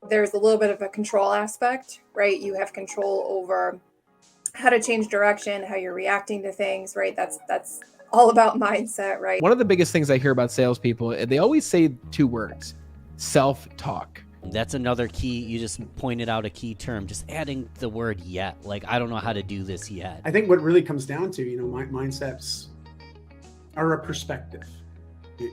there's a little bit of a control aspect, right? You have control over how to change direction, how you're reacting to things, right? That's all about mindset, right? One of the biggest things I hear about salespeople, they always say two words: self-talk. That's another key. You just pointed out a key term, just adding the word yet. Like, I don't know how to do this yet. I think what really comes down to, mindsets are a perspective.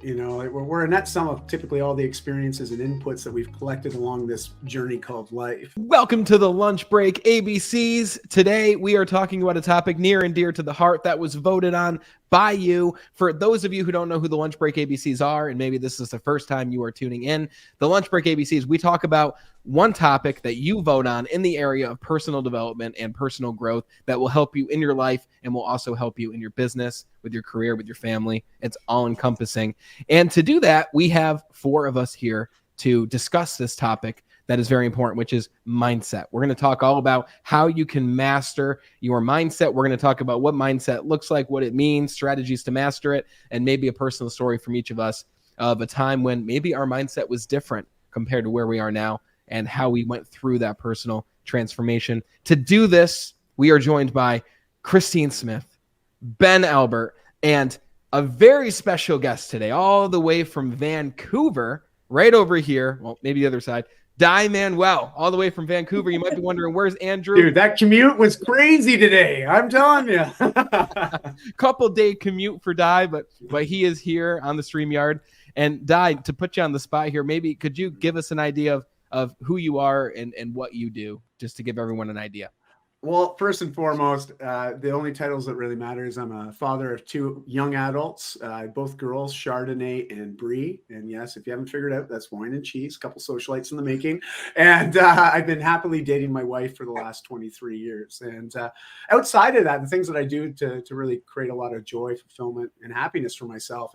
We're a net sum of typically all the experiences and inputs that we've collected along this journey called life. Welcome to the Lunch Break ABCs. Today, we are talking about a topic near and dear to the heart that was voted on by you. For those of you who don't know who the Lunch Break ABCs are, and maybe this is the first time you are tuning in, the Lunch Break ABCs, we talk about one topic that you vote on in the area of personal development and personal growth that will help you in your life and will also help you in your business, with your career, with your family. It's all encompassing. And to do that, we have four of us here to discuss this topic that is very important, which is mindset. We're going to talk all about how you can master your mindset. We're going to talk about what mindset looks like, what it means, strategies to master it, and maybe a personal story from each of us of a time when maybe our mindset was different compared to where we are now and how we went through that personal transformation. To do this, we are joined by Christine Smith, Ben Albert, and a very special guest today, all the way from Vancouver, right over here. Well, maybe the other side. Di Manuel, all the way from Vancouver. You might be wondering, where's Andrew? Dude, that commute was crazy today. I'm telling you. Couple day commute for Di, but he is here on the StreamYard. And Di, to put you on the spot here, maybe could you give us an idea of who you are and what you do, just to give everyone an idea? Well, first and foremost, the only titles that really matter is I'm a father of two young adults, both girls, Chardonnay and Brie. And yes, if you haven't figured out, that's wine and cheese, a couple socialites in the making. And I've been happily dating my wife for the last 23 years. And outside of that, the things that I do to really create a lot of joy, fulfillment, and happiness for myself,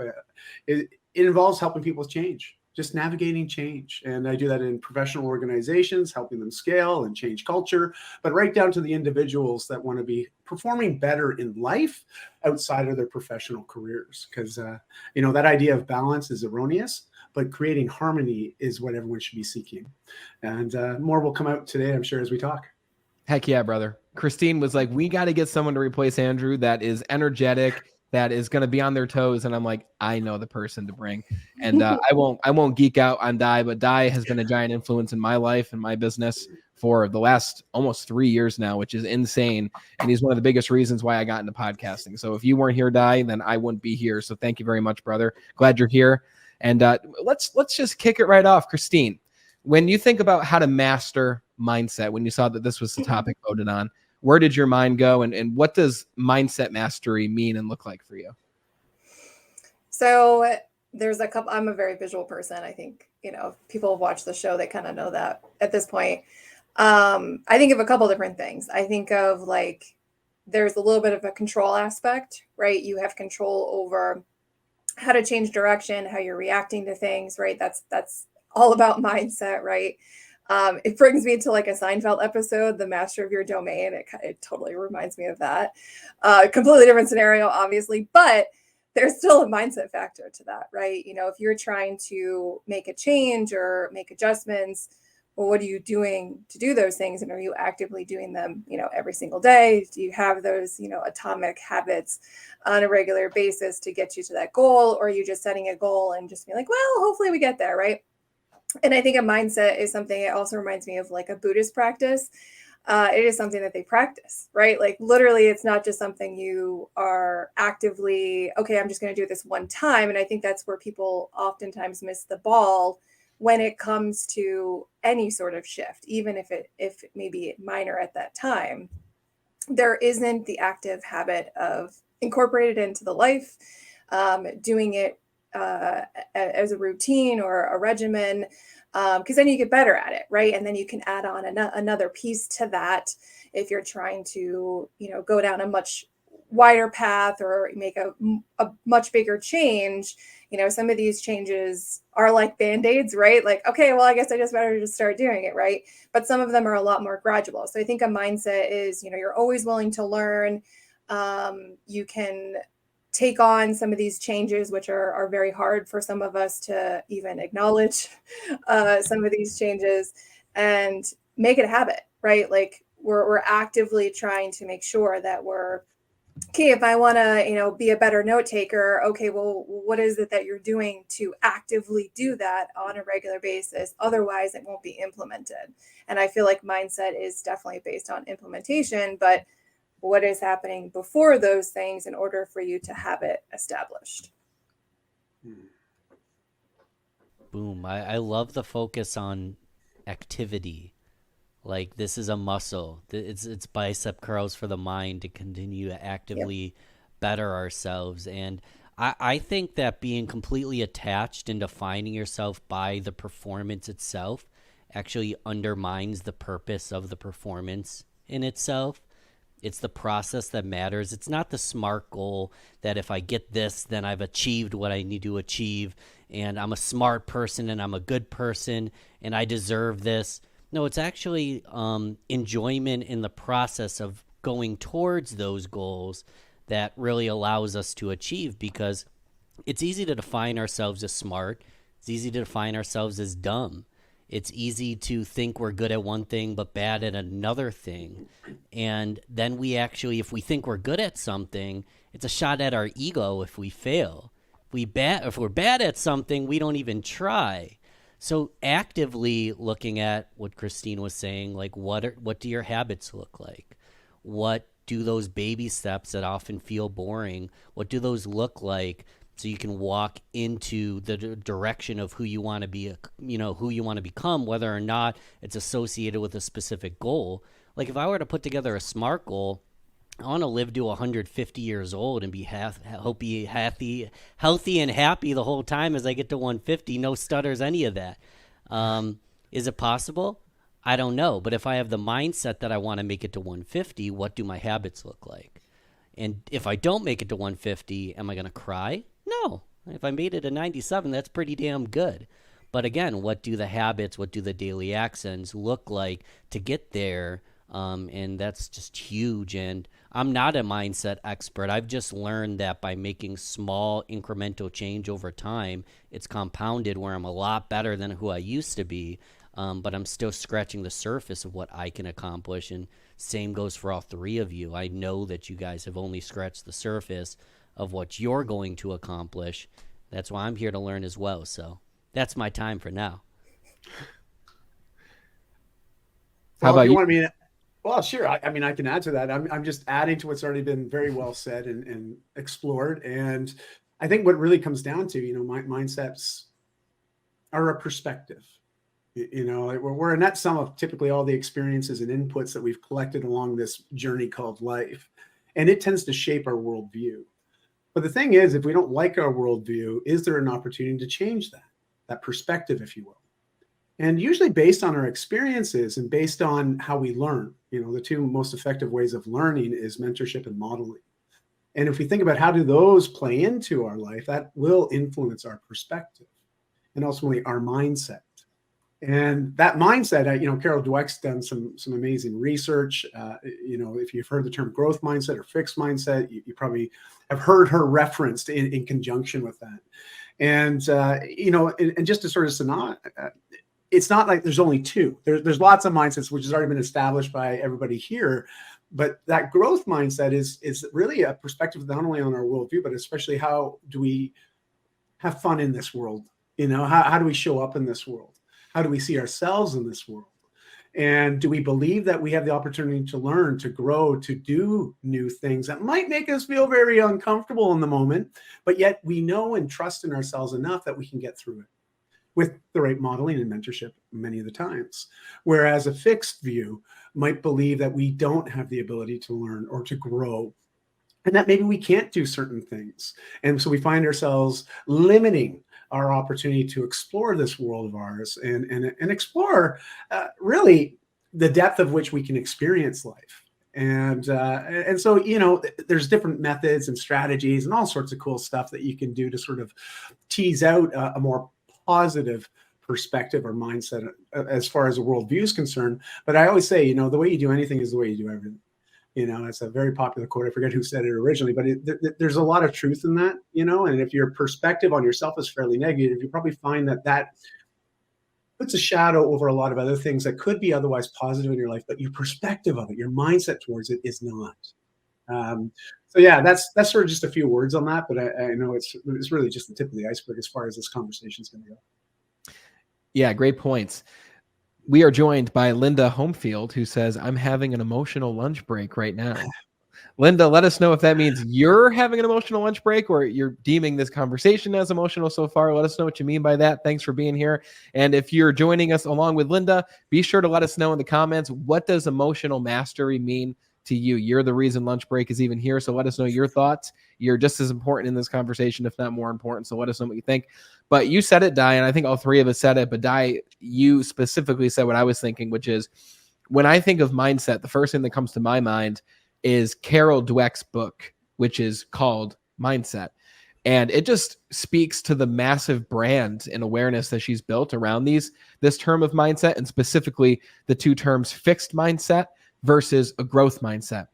it involves helping people change. Just navigating change. And I do that in professional organizations, helping them scale and change culture, but right down to the individuals that want to be performing better in life outside of their professional careers. Because, that idea of balance is erroneous, but creating harmony is what everyone should be seeking. And more will come out today, I'm sure, as we talk. Heck yeah, brother. Christine was like, we got to get someone to replace Andrew that is energetic, that is going to be on their toes. And I'm like, I know the person to bring. And I won't geek out on Di, but Di has been a giant influence in my life and my business for the last almost 3 years now, which is insane. And he's one of the biggest reasons why I got into podcasting. So if you weren't here, Di, then I wouldn't be here. So thank you very much, brother. Glad you're here. And let's just kick it right off. Christine, when you think about how to master mindset, when you saw that this was the topic voted on, where did your mind go, and what does mindset mastery mean and look like for you? So there's a couple. I'm a very visual person. I think, if people have watched the show, they kind of know that at this point. I think of a couple different things. I think of there's a little bit of a control aspect, right? You have control over how to change direction, how you're reacting to things, right? That's all about mindset, right? It brings me to a Seinfeld episode, The Master of Your Domain. It totally reminds me of that. Completely different scenario, obviously, but there's still a mindset factor to that, right? If you're trying to make a change or make adjustments, well, what are you doing to do those things? And are you actively doing them, every single day? Do you have those, atomic habits on a regular basis to get you to that goal? Or are you just setting a goal and just be like, well, hopefully we get there, right? And I think a mindset is something, it also reminds me of a Buddhist practice. It is something that they practice, right? Literally, it's not just something you are actively, okay, I'm just going to do this one time. And I think that's where people oftentimes miss the ball when it comes to any sort of shift, even if it may be minor at that time. There isn't the active habit of incorporated into the life, doing it as a routine or a regimen, because then you get better at it, right? And then you can add on another piece to that if you're trying to, go down a much wider path or make a much bigger change. Some of these changes are like Band-Aids, right? Okay, well, I guess I just better just start doing it, right? But some of them are a lot more gradual. So I think a mindset is, you're always willing to learn. You can take on some of these changes, which are very hard for some of us to even acknowledge some of these changes. and make it a habit, right? Like we're actively trying to make sure that we're okay. If I want to, be a better note taker, okay, well, what is it that you're doing to actively do that on a regular basis? Otherwise, it won't be implemented. And I feel like mindset is definitely based on implementation, but what is happening before those things in order for you to have it established? Boom. I love the focus on activity. Like this is a muscle. It's bicep curls for the mind to continue to actively better ourselves. And I think that being completely attached and defining yourself by the performance itself actually undermines the purpose of the performance in itself. It's the process that matters. It's not the SMART goal that if I get this, then I've achieved what I need to achieve, and I'm a smart person and I'm a good person and I deserve this. No, it's actually enjoyment in the process of going towards those goals that really allows us to achieve, because it's easy to define ourselves as smart. It's easy to define ourselves as dumb. It's easy to think we're good at one thing but bad at another thing. And then we actually, if we think we're good at something, it's a shot at our ego if we fail. If we're bad at something, we don't even try. So actively looking at what Christine was saying, like what do your habits look like? What do those baby steps that often feel boring, what do those look like? So you can walk into the direction of who you want to be, who you want to become, whether or not it's associated with a specific goal. Like if I were to put together a SMART goal, I want to live to 150 years old and be healthy and happy the whole time as I get to 150. No stutters, any of that. Is it possible? I don't know. But if I have the mindset that I want to make it to 150, what do my habits look like? And if I don't make it to 150, am I going to cry? No. If I made it to 97, that's pretty damn good. But again, what do the habits, what do the daily actions look like to get there? And that's just huge. And I'm not a mindset expert. I've just learned that by making small incremental change over time, it's compounded where I'm a lot better than who I used to be. But I'm still scratching the surface of what I can accomplish. And same goes for all three of you. I know that you guys have only scratched the surface of what you're going to accomplish. That's why I'm here to learn as well. So that's my time for now. How about you? Want me to, well, sure. I mean, I can add to that. I'm just adding to what's already been very well said and explored. And I think what really comes down to, mindsets are a perspective. We're a net sum of typically all the experiences and inputs that we've collected along this journey called life. And it tends to shape our worldview. But the thing is, if we don't like our worldview, is there an opportunity to change that perspective, if you will? And usually based on our experiences and based on how we learn. The two most effective ways of learning is mentorship and modeling. And if we think about how do those play into our life, that will influence our perspective and ultimately our mindset. And that mindset, Carol Dweck's done some amazing research. If you've heard the term growth mindset or fixed mindset, you probably have heard her referenced in conjunction with that. And, and just to sort of it's not like there's only two. There's lots of mindsets, which has already been established by everybody here. But that growth mindset is really a perspective not only on our worldview, but especially how do we have fun in this world? How do we show up in this world? How do we see ourselves in this world? And do we believe that we have the opportunity to learn, to grow, to do new things that might make us feel very uncomfortable in the moment, but yet we know and trust in ourselves enough that we can get through it with the right modeling and mentorship many of the times. Whereas a fixed view might believe that we don't have the ability to learn or to grow, and that maybe we can't do certain things. And so we find ourselves limiting our opportunity to explore this world of ours and explore really the depth of which we can experience life. And so, there's different methods and strategies and all sorts of cool stuff that you can do to sort of tease out a more positive perspective or mindset as far as a worldview is concerned. But I always say, the way you do anything is the way you do everything. It's a very popular quote. I forget who said it originally, but there's a lot of truth in that, and if your perspective on yourself is fairly negative, you probably find that puts a shadow over a lot of other things that could be otherwise positive in your life, but your perspective of it, your mindset towards it is not. Um, so yeah, that's sort of just a few words on that, but I know it's really just the tip of the iceberg as far as this conversation is going to go. Yeah, great points. We are joined by Linda Homefield, who says, I'm having an emotional lunch break right now. Linda, let us know if that means you're having an emotional lunch break or you're deeming this conversation as emotional so far. Let us know what you mean by that. Thanks for being here. And if you're joining us along with Linda, be sure to let us know in the comments, what does emotional mastery mean to you? You're the reason lunch break is even here. So let us know your thoughts. You're just as important in this conversation, if not more important. So let us know what you think. But you said it, Di, and I think all three of us said it, but Di, you specifically said what I was thinking, which is when I think of mindset, the first thing that comes to my mind is Carol Dweck's book, which is called Mindset. And it just speaks to the massive brand and awareness that she's built around this term of mindset, and specifically the two terms fixed mindset versus a growth mindset.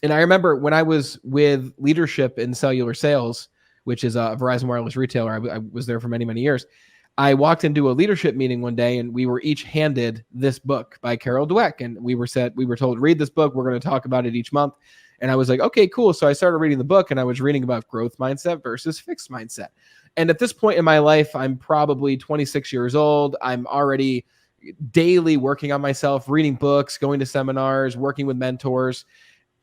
And I remember when I was with leadership in cellular sales, which is a Verizon wireless retailer, I was there for many, many years. I walked into a leadership meeting one day and we were each handed this book by Carol Dweck. And we were told, read this book. We're going to talk about it each month. And I was like, okay, cool. So I started reading the book and I was reading about growth mindset versus fixed mindset. And at this point in my life, I'm probably 26 years old. I'm already daily working on myself, reading books, going to seminars, working with mentors.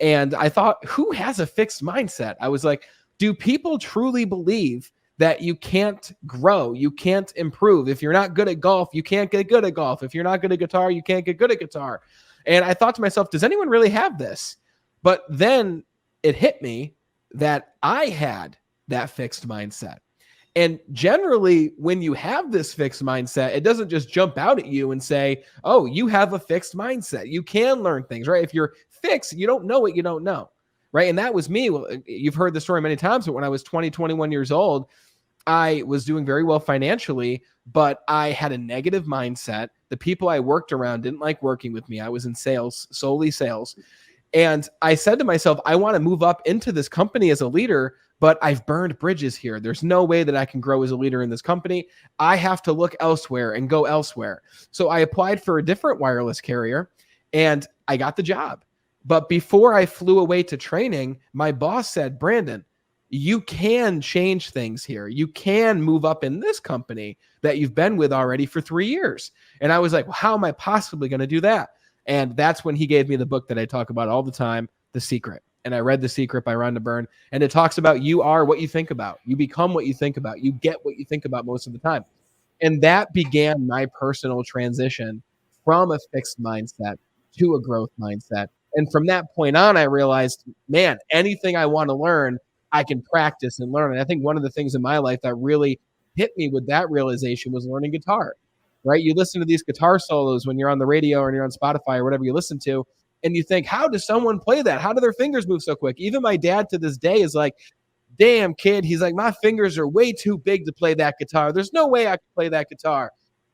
And I thought, who has a fixed mindset? I was like, do people truly believe that you can't grow, you can't improve? If you're not good at golf, you can't get good at golf. If you're not good at guitar, you can't get good at guitar. And I thought to myself, does anyone really have this? But then it hit me that I had that fixed mindset. And generally, when you have this fixed mindset, it doesn't just jump out at you and say, oh, you have a fixed mindset. You can learn things, right? If you're fixed, you don't know what you don't know, right? And that was me. Well, you've heard the story many times, but when I was 20, 21 years old, I was doing very well financially, but I had a negative mindset. The people I worked around didn't like working with me. I was in sales, solely sales. And I said to myself, I want to move up into this company as a leader, but I've burned bridges here. There's no way that I can grow as a leader in this company. I have to look elsewhere and go elsewhere. So I applied for a different wireless carrier and I got the job. But before I flew away to training, my boss said, Brandon, you can change things here. You can move up in this company that you've been with already for 3 years. And I was like, well, how am I possibly going to do that? And that's when he gave me the book that I talk about all the time, The Secret. And I read The Secret by Rhonda Byrne. And it talks about you are what you think about. You become what you think about. You get what you think about most of the time. And that began my personal transition from a fixed mindset to a growth mindset. And from that point on, I realized, man, anything I want to learn, I can practice and learn. And I think one of the things in my life that really hit me with that realization was learning guitar, right? You listen to these guitar solos when you're on the radio or you're on Spotify or whatever you listen to, and you think, how does someone play that? How do their fingers move so quick? Even my dad to this day is like, damn, kid. He's like, my fingers are way too big to play that guitar. There's no way I can play that guitar.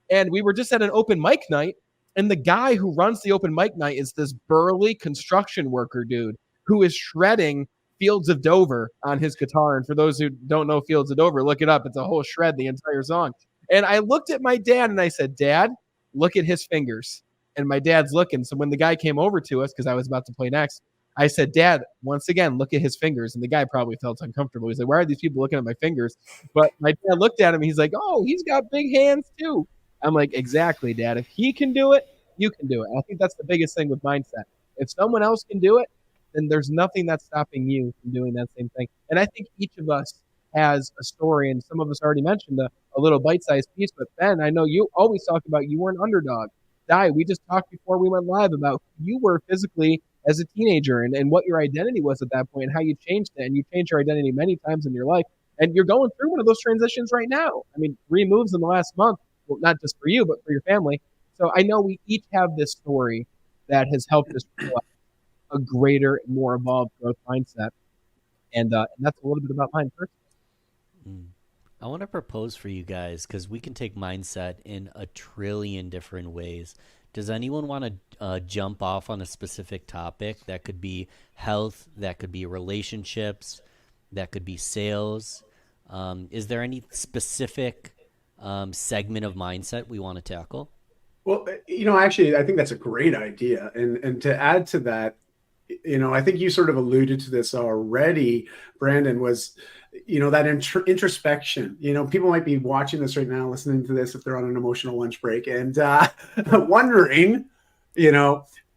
And we were just at an open mic night, and the guy who runs the open mic night is this burly construction worker dude who is shredding Fields of Dover on his guitar. And for those who don't know Fields of Dover, look it up. It's a whole shred, the entire song. And I looked at my dad and I said, Dad, look at his fingers. And my dad's looking. So when the guy came over to us, because I was about to play next, I said, Dad, once again, look at his fingers. And the guy probably felt uncomfortable. He's like, why are these people looking at my fingers? But my dad looked at him. He's like, oh, he's got big hands too. I'm like, exactly, Dad. If he can do it, you can do it. And I think that's the biggest thing with mindset. If someone else can do it, then there's nothing that's stopping you from doing that same thing. And I think each of us has a story, and some of us already mentioned a little bite-sized piece. But Ben, I know you always talk about you were an underdog. Di, we just talked before we went live about who you were physically as a teenager and what your identity was at that point and how you changed it. And you changed your identity many times in your life. And you're going through one of those transitions right now. I mean, 3 moves in the last month. Well, not just for you, but for your family. So I know we each have this story that has helped us realize a greater, more evolved growth mindset. And that's a little bit about mine first. I want to propose for you guys, because we can take mindset in a trillion different ways. Does anyone want to jump off on a specific topic? That could be health, that could be relationships, that could be sales. Is there any specific segment of mindset we want to tackle? Well, actually, I think that's a great idea. And to add to that, I think you sort of alluded to this already, Brandon, was, that introspection. People might be watching this right now, listening to this if they're on an emotional lunch break and wondering,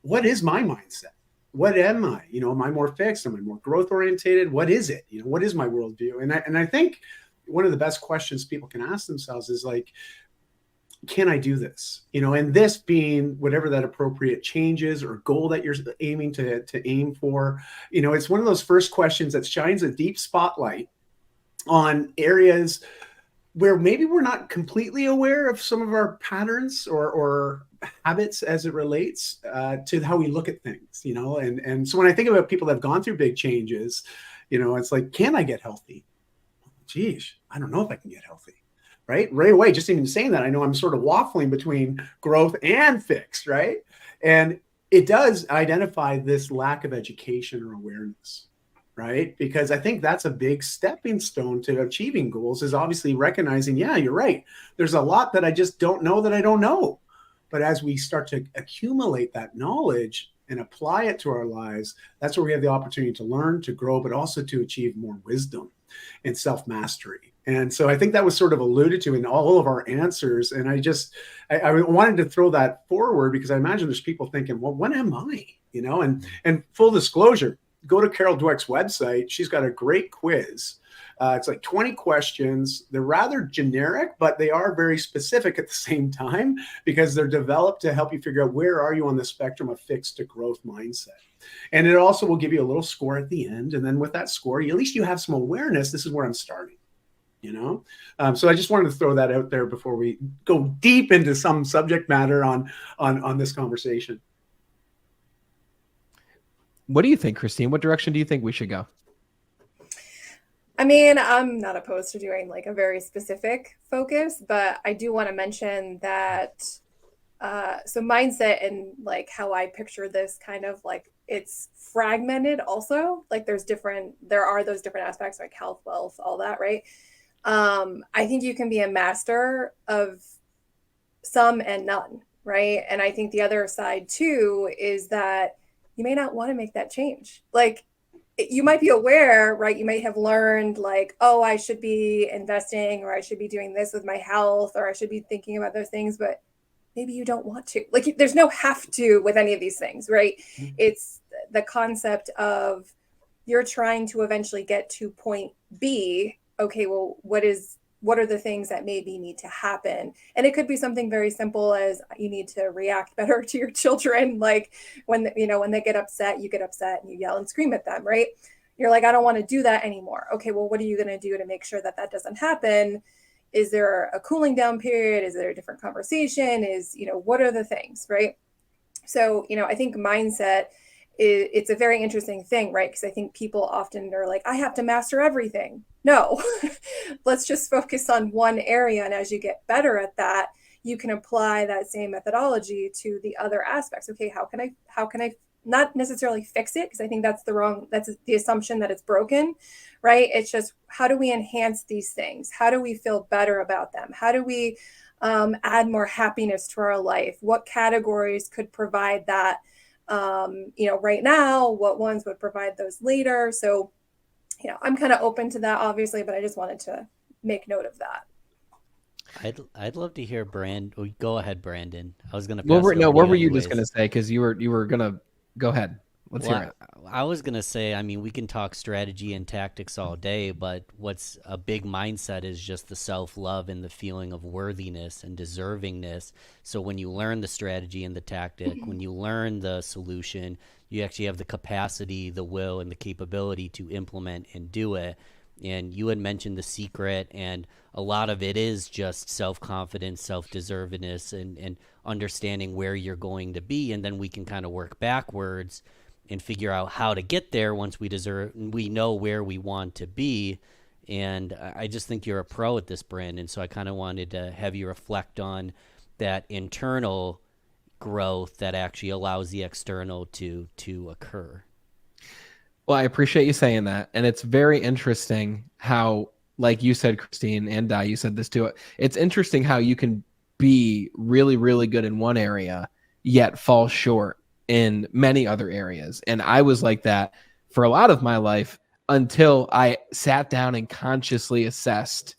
what is my mindset? What am I? Am I more fixed? Am I more growth orientated? What is it? What is my worldview? And I think one of the best questions people can ask themselves is like, can I do this? And this being whatever that appropriate changes or goal that you're aiming to aim for, it's one of those first questions that shines a deep spotlight on areas where maybe we're not completely aware of some of our patterns or habits as it relates to how we look at things, and so when I think about people that have gone through big changes, it's like, can I get healthy? Geez, I don't know if I can get healthy. Right away, just even saying that, I know I'm sort of waffling between growth and fixed, right? And it does identify this lack of education or awareness, right? Because I think that's a big stepping stone to achieving goals, is obviously recognizing, yeah, you're right. There's a lot that I just don't know that I don't know. But as we start to accumulate that knowledge and apply it to our lives, that's where we have the opportunity to learn, to grow, but also to achieve more wisdom and self-mastery. And so I think that was sort of alluded to in all of our answers. And I wanted to throw that forward because I imagine there's people thinking, well, what am I? And full disclosure, go to Carol Dweck's website. She's got a great quiz. It's like 20 questions. They're rather generic, but they are very specific at the same time because they're developed to help you figure out where are you on the spectrum of fixed to growth mindset. And it also will give you a little score at the end. And then with that score, at least you have some awareness. This is where I'm starting. So I just wanted to throw that out there before we go deep into some subject matter on this conversation. What do you think, Christine? What direction do you think we should go? I mean, I'm not opposed to doing like a very specific focus, but I do want to mention that so mindset and like how I picture this kind of like it's fragmented also. Like there are those different aspects like health, wealth, all that, right? I think you can be a master of some and none, right? And I think the other side too is that you may not want to make that change. Like you might be aware, right? You might have learned like, oh, I should be investing or I should be doing this with my health or I should be thinking about those things, but maybe you don't want to. Like there's no have to with any of these things, right? Mm-hmm. It's the concept of you're trying to eventually get to point B. Okay, well, what are the things that maybe need to happen? And it could be something very simple as you need to react better to your children. Like when they get upset, you get upset and you yell and scream at them, right? You're like, I don't want to do that anymore. Okay, well, what are you going to do to make sure that doesn't happen? Is there a cooling down period? Is there a different conversation? What are the things, right? So, I think mindset it's a very interesting thing, right? Because I think people often are like, I have to master everything. No, let's just focus on one area. And as you get better at that, you can apply that same methodology to the other aspects. Okay, how can I not necessarily fix it? Because I think that's the assumption that it's broken, right? It's just, how do we enhance these things? How do we feel better about them? How do we add more happiness to our life? What categories could provide that? Right now, what ones would provide those later? So, I'm kind of open to that, obviously, but I just wanted to make note of that. I'd love to hear Oh, go ahead, Brandon. I was going to. What were you just going to say? Because you were going to go ahead. Let's hear it. I was going to say, I mean, we can talk strategy and tactics all day, but what's a big mindset is just the self-love and the feeling of worthiness and deservingness. So when you learn the strategy and the tactic, when you learn the solution, you actually have the capacity, the will, and the capability to implement and do it. And you had mentioned the secret, and a lot of it is just self-confidence, self-deservedness, and understanding where you're going to be. And then we can kind of work backwards and figure out how to get there once we know where we want to be. And I just think you're a pro at this, Brandon. So I kind of wanted to have you reflect on that internal growth that actually allows the external to occur. Well, I appreciate you saying that. And it's very interesting how like you said, Christine, and you said this too. It's interesting how you can be really, really good in one area, yet fall short in many other areas. And I was like that for a lot of my life until I sat down and consciously assessed,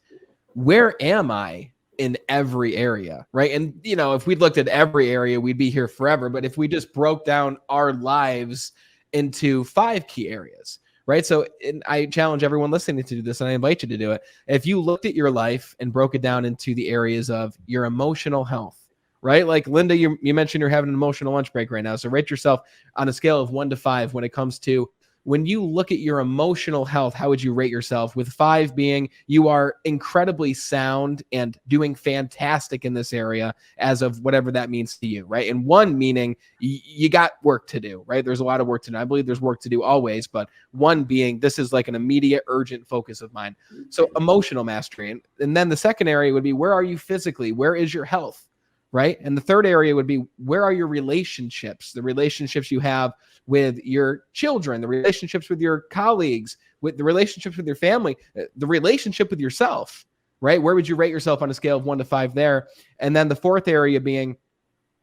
where am I in every area, right? And, you know, if we looked at every area, we'd be here forever. But if we just broke down our lives into 5 key areas, right? So I challenge everyone listening to do this, and I invite you to do it. If you looked at your life and broke it down into the areas of your emotional health, right? Like Linda, you mentioned you're having an emotional lunch break right now. So rate yourself on a scale of 1 to 5 when it comes to, when you look at your emotional health, how would you rate yourself? With 5 being you are incredibly sound and doing fantastic in this area as of whatever that means to you, right? And 1 meaning you got work to do, right? There's a lot of work to do. I believe there's work to do always, but 1 being this is like an immediate, urgent focus of mine. So emotional mastery. And then the second area would be, where are you physically? Where is your health, right? And the third area would be, where are your relationships? The relationships you have with your children, the relationships with your colleagues, with the relationships with your family, the relationship with yourself, right? Where would you rate yourself on a scale of 1 to 5 there? And then the fourth area being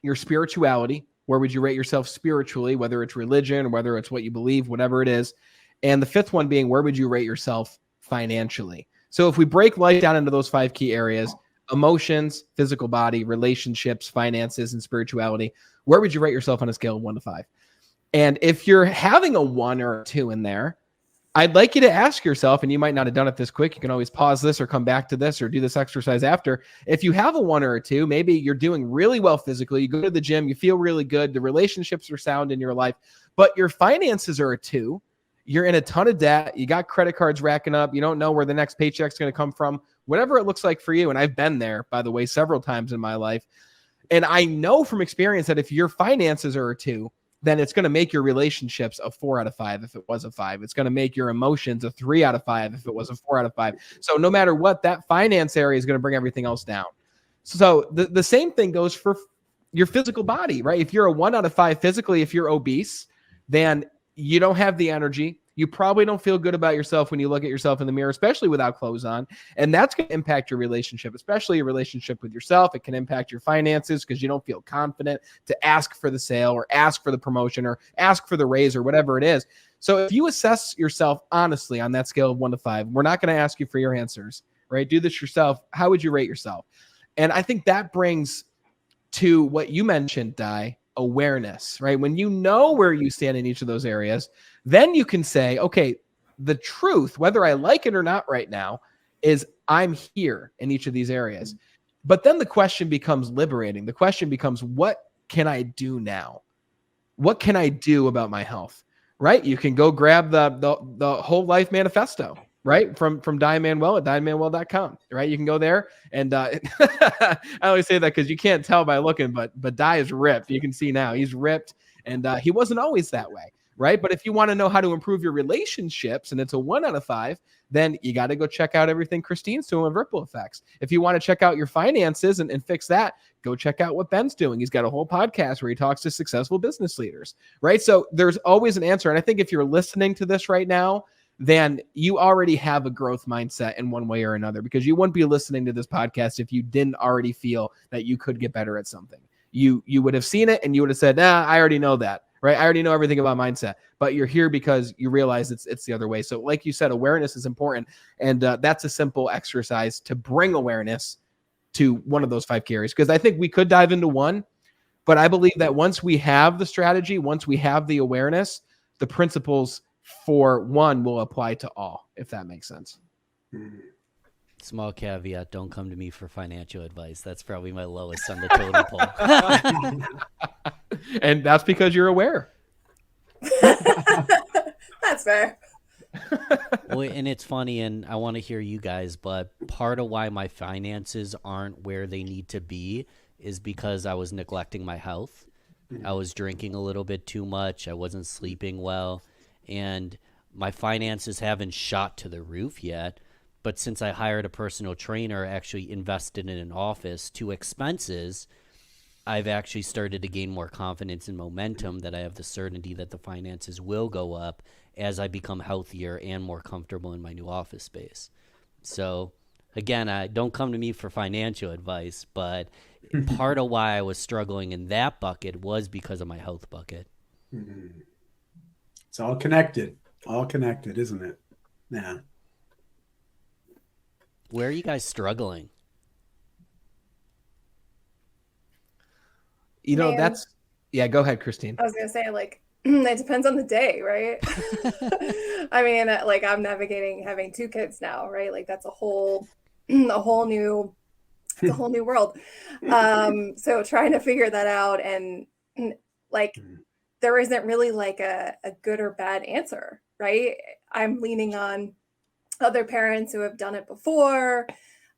your spirituality. Where would you rate yourself spiritually, whether it's religion or whether it's what you believe, whatever it is. And the fifth one being, where would you rate yourself financially? So if we break life down into those 5 key areas, emotions, physical body, relationships, finances, and spirituality, where would you rate yourself on a scale of 1 to 5? And if you're having a 1 or a 2 in there, I'd like you to ask yourself, and you might not have done it this quick, you can always pause this or come back to this or do this exercise after. If you have a 1 or a 2, maybe you're doing really well physically, you go to the gym, you feel really good, the relationships are sound in your life, but your finances are a 2, you're in a ton of debt, you got credit cards racking up, you don't know where the next paycheck's going to come from, whatever it looks like for you. And I've been there, by the way, several times in my life. And I know from experience that if your finances are a 2, then it's going to make your relationships a 4 out of 5 if it was a 5. It's going to make your emotions a 3 out of 5 if it was a 4 out of 5. So no matter what, that finance area is going to bring everything else down. So the same thing goes for your physical body, right? If you're a 1 out of 5 physically, if you're obese, then you don't have the energy. You probably don't feel good about yourself when you look at yourself in the mirror, especially without clothes on. And that's going to impact your relationship, especially your relationship with yourself. It can impact your finances because you don't feel confident to ask for the sale or ask for the promotion or ask for the raise or whatever it is. So if you assess yourself honestly on that scale of 1 to 5, we're not going to ask you for your answers, right? Do this yourself. How would you rate yourself? And I think that brings to what you mentioned, Di, awareness, right? When you know where you stand in each of those areas, then you can say, okay, the truth, whether I like it or not right now, is I'm here in each of these areas. But then the question becomes liberating. The question becomes, what can I do now? What can I do about my health? Right? You can go grab the whole life manifesto, right? From Di Manuel at DiManuel.com, right? You can go there and I always say that because you can't tell by looking, but Di is ripped. You can see now he's ripped, and he wasn't always that way, right? But if you want to know how to improve your relationships, and it's a 1 out of 5, then you got to go check out everything Christine's doing with Ripple Effects. If you want to check out your finances and fix that, go check out what Ben's doing. He's got a whole podcast where he talks to successful business leaders, right? So there's always an answer. And I think if you're listening to this right now, then you already have a growth mindset in one way or another, because you wouldn't be listening to this podcast if you didn't already feel that you could get better at something. You would have seen it and you would have said, nah, I already know that, right? I already know everything about mindset, but you're here because you realize it's the other way. So like you said, awareness is important. And that's a simple exercise to bring awareness to one of those 5 key areas. Because I think we could dive into one, but I believe that once we have the strategy, once we have the awareness, the principles for one will apply to all, if that makes sense. Small caveat, don't come to me for financial advice. That's probably my lowest on the totem pole. And that's because you're aware. That's fair. Well, and it's funny, and I want to hear you guys, but part of why my finances aren't where they need to be is because I was neglecting my health. I was drinking a little bit too much. I wasn't sleeping well. And my finances haven't shot to the roof yet. But since I hired a personal trainer, actually invested in an office, 2 expenses, I've actually started to gain more confidence and momentum that I have the certainty that the finances will go up as I become healthier and more comfortable in my new office space. So again, don't come to me for financial advice, but part of why I was struggling in that bucket was because of my health bucket. It's all connected, isn't it? Yeah. Where are you guys struggling? You know, Man, yeah, go ahead, Christine. I was gonna say, like, it depends on the day, right? I mean, like, I'm navigating having two kids now, right? Like, that's a whole new, it's a whole new world. So trying to figure that out, and like, there isn't really like a good or bad answer, right? I'm leaning on other parents who have done it before.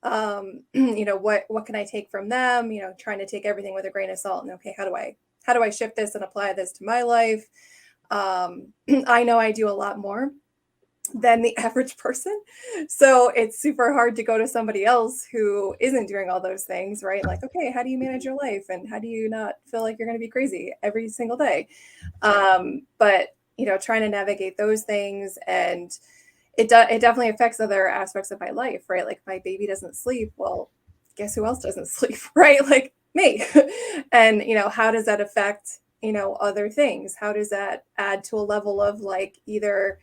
What can I take from them? Trying to take everything with a grain of salt, and okay, how do I shift this and apply this to my life? I know I do a lot more than the average person, so it's super hard to go to somebody else who isn't doing all those things, right? Like, okay, how do you manage your life, and how do you not feel like you're going to be crazy every single day? But trying to navigate those things, and it definitely affects other aspects of my life, right? Like, my baby doesn't sleep. Well, guess who else doesn't sleep, right? Like, me. And how does that affect other things? How does that add to a level of, like, either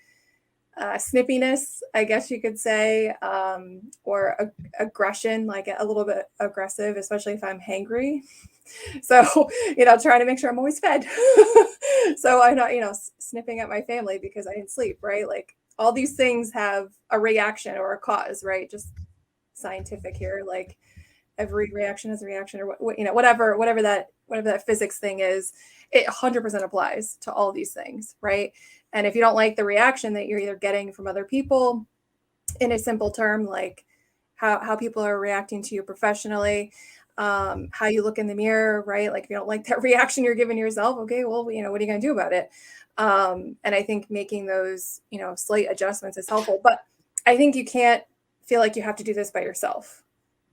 snippiness, I guess you could say, or aggression, like a little bit aggressive, especially if I'm hangry. So, trying to make sure I'm always fed. So I'm not, snipping at my family because I didn't sleep, right? Like, all these things have a reaction or a cause, right? Just scientific here. Like, every reaction is a reaction, or whatever that physics thing is, it 100% applies to all these things, right? And if you don't like the reaction that you're either getting from other people, in a simple term, like how people are reacting to you professionally, how you look in the mirror, right? Like, if you don't like that reaction you're giving yourself, okay, well, what are you going to do about it? And I think making those, slight adjustments is helpful. But I think you can't feel like you have to do this by yourself.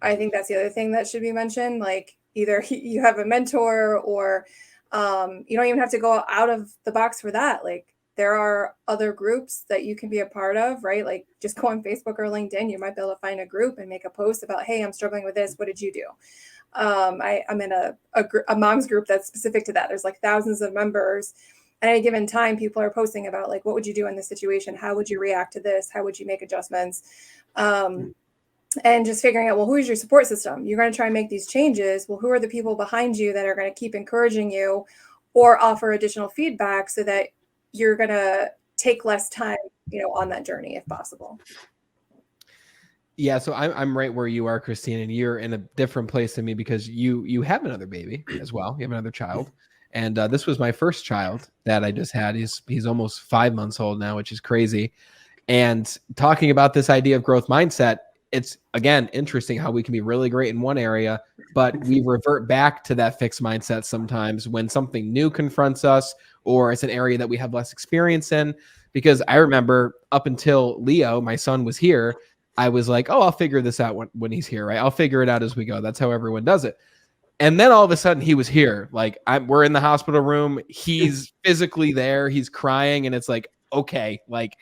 I think that's the other thing that should be mentioned. Like, either you have a mentor, or you don't even have to go out of the box for that. Like, there are other groups that you can be a part of, right? Like, just go on Facebook or LinkedIn. You might be able to find a group and make a post about, hey, I'm struggling with this. What did you do? I'm in a mom's group that's specific to that. There's like thousands of members. At any given time, people are posting about, like, what would you do in this situation? How would you react to this? How would you make adjustments? And just figuring out, well, who is your support system? You're going to try and make these changes. Well, who are the people behind you that are going to keep encouraging you or offer additional feedback, so that you're going to take less time, on that journey if possible. Yeah, so I'm right where you are, Christine, and you're in a different place than me because you have another baby as well. You have another child, and this was my first child that I just had. He's almost 5 months old now, which is crazy. And talking about this idea of growth mindset, it's, again, interesting how we can be really great in one area, but we revert back to that fixed mindset sometimes when something new confronts us, or it's an area that we have less experience in. Because I remember up until Leo, my son, was here, I was like, oh, I'll figure this out when he's here, right? I'll figure it out as we go. That's how everyone does it. And then all of a sudden he was here. Like, we're in the hospital room. He's physically there. He's crying. And it's like, okay, like,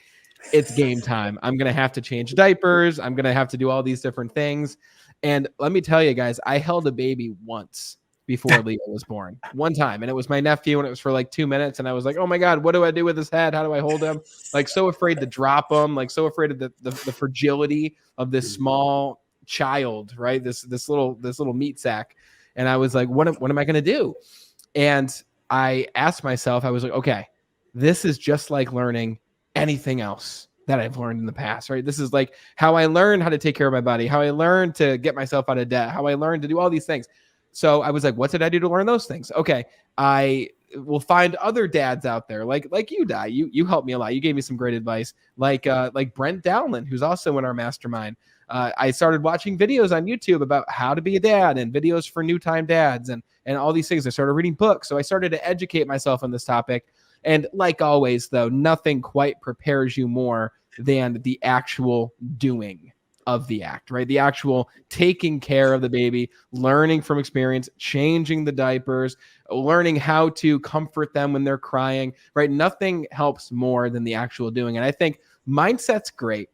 it's game time. I'm going to have to change diapers. I'm going to have to do all these different things. And let me tell you guys, I held a baby once before Leo was born. One time. And it was my nephew, and it was for like 2 minutes. And I was like, oh my God, what do I do with his head? How do I hold him? Like, so afraid to drop him, like so afraid of the fragility of this small child, right? This little meat sack. And I was like, what am I going to do? And I asked myself, I was like, okay, this is just like learning anything else that I've learned in the past, right? This is like how I learned how to take care of my body, how I learned to get myself out of debt, how I learned to do all these things. So I was like, what did I do to learn those things? Okay, I will find other dads out there like you, Di. You helped me a lot. You gave me some great advice, like Brent Dowland, who's also in our mastermind. I started watching videos on YouTube about how to be a dad, and videos for new time dads, and all these things. I started reading books. So I started to educate myself on this topic. And like always, though, nothing quite prepares you more than the actual doing of the act, right? The actual taking care of the baby, learning from experience, changing the diapers, learning how to comfort them when they're crying, right? Nothing helps more than the actual doing. And I think mindset's great.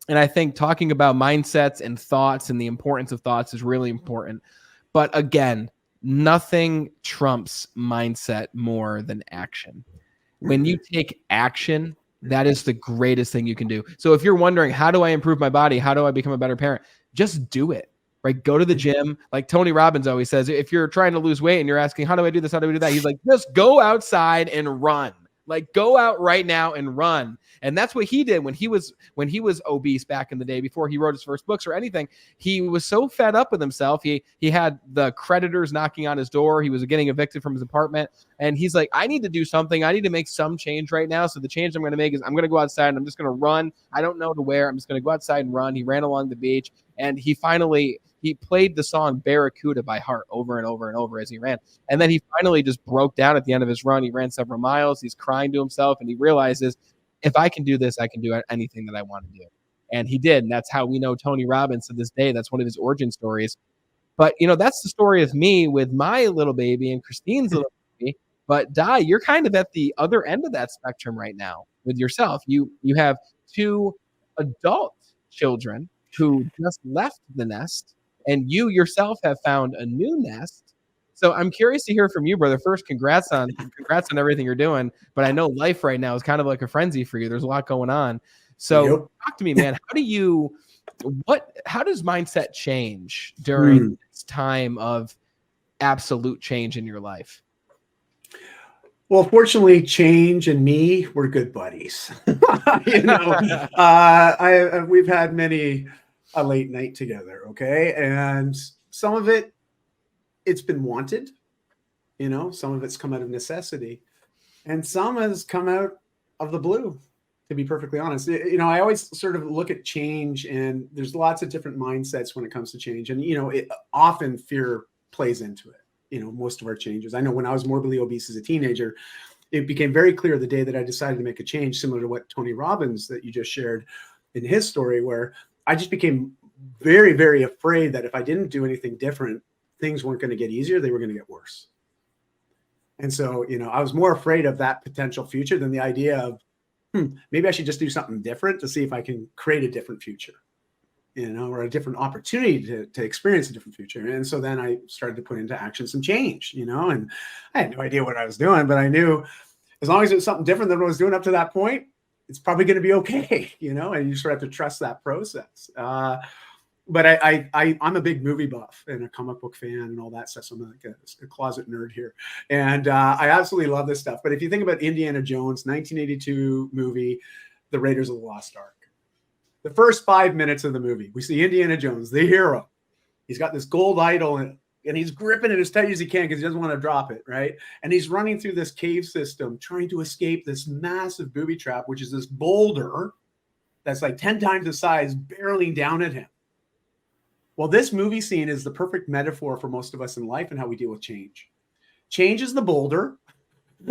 And I think talking about mindsets and thoughts and the importance of thoughts is really important. But again, nothing trumps mindset more than action. When you take action, that is the greatest thing you can do. So if you're wondering, how do I improve my body? How do I become a better parent? Just do it, right? Go to the gym. Like Tony Robbins always says, if you're trying to lose weight and you're asking, how do I do this? How do I do that? He's like, just go outside and run. Like, go out right now and run. And that's what he did when he was obese back in the day, before he wrote his first books or anything. He was so fed up with himself. He had the creditors knocking on his door. He was getting evicted from his apartment. And he's like, I need to do something. I need to make some change right now. So the change I'm going to make is I'm going to go outside and I'm just going to run. I don't know to where. I'm just going to go outside and run. He ran along the beach, and he played the song Barracuda by heart over and over and over as he ran. And then he finally just broke down at the end of his run. He ran several miles. He's crying to himself, and he realizes, if I can do this, I can do anything that I want to do. And he did. And that's how we know Tony Robbins to this day. That's one of his origin stories. But, that's the story of me with my little baby and Christine's little baby. But Di, you're kind of at the other end of that spectrum right now with yourself. You have 2 adult children who just left the nest, and you yourself have found a new nest. So I'm curious to hear from you, brother. First, congrats on everything you're doing. But I know life right now is kind of like a frenzy for you. There's a lot going on. So Talk to me, man. How does mindset change during this time of absolute change in your life? Well, fortunately, change and me, we're good buddies. We've had many a late night together. Okay. And some of it's been wanted, some of it's come out of necessity, and some has come out of the blue, to be perfectly honest. I always sort of look at change, and there's lots of different mindsets when it comes to change. And, often fear plays into it. Most of our changes. I know when I was morbidly obese as a teenager, it became very clear the day that I decided to make a change, similar to what Tony Robbins that you just shared in his story, where I just became very, very afraid that if I didn't do anything different, things weren't going to get easier. They were going to get worse. And so, I was more afraid of that potential future than the idea of, maybe I should just do something different to see if I can create a different future, or a different opportunity to experience a different future. And so then I started to put into action some change, and I had no idea what I was doing, but I knew as long as it was something different than what I was doing up to that point, it's probably going to be okay, and you sort of have to trust that process. But I'm a big movie buff and a comic book fan and all that stuff. So I'm like a closet nerd here. And I absolutely love this stuff. But if you think about Indiana Jones, 1982 movie, The Raiders of the Lost Ark. The first 5 minutes of the movie, we see Indiana Jones, the hero. He's got this gold idol, and he's gripping it as tight as he can because he doesn't want to drop it, right? And he's running through this cave system, trying to escape this massive booby trap, which is this boulder that's like 10 times the size barreling down at him. Well, this movie scene is the perfect metaphor for most of us in life and how we deal with change. Change is the boulder.